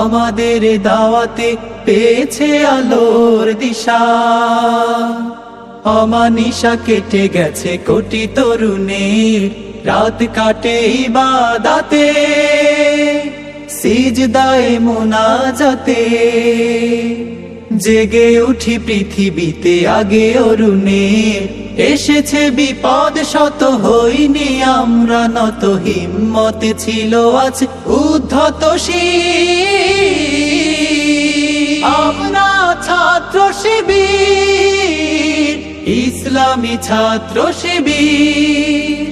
আমাদের দাওয়াতে পেয়েছে আলোর দিশা। অমানিশা কেটে গেছে কোটি তরুণের, রাত কাটে ইবাদতে সিজদায়ে মুনাজাতে। জেগে উঠি পৃথিবীতে আগে অরুণে, এসেছে বিপদ শত হইনি আমরা নত। হিম্মতে ছিল আজ উদ্ধত শির, আমরা ছাত্র শিবির, ইসলামী ছাত্র শিবির।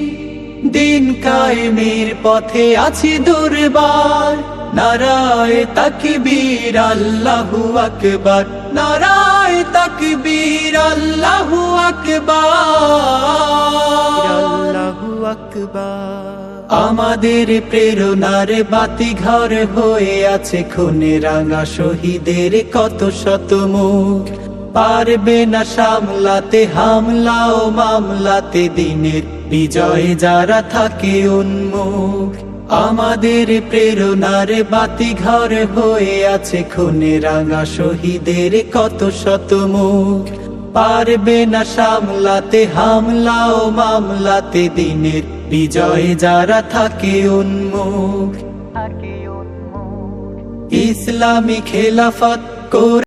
দিন কায়েমের পথে আছি দুর্বার, নারায়ে তাকবীর আল্লাহু আকবার, নারায়ে তাকবীর আল্লাহু আকবার, আল্লাহু আকবার। আমাদের প্রেরণার বাতি ঘর হয়ে আছে খুনে রাঙা শহীদের কত শত মুখ। পারবে না সামলাতে হামলা ও মামলাতে, দিনের বিজয়ে যারা থাকে উন্মুখ। আমাদের প্রেরণার বাতি ঘর হয়ে আছে খুনে রাঙা শহীদের কত শত মুখ। পারবে না সামলাতে হামলা ও মামলাতে, দিনের বিজয়ে যারা থাকে উন্মুখ। ইসলামী খেলাফত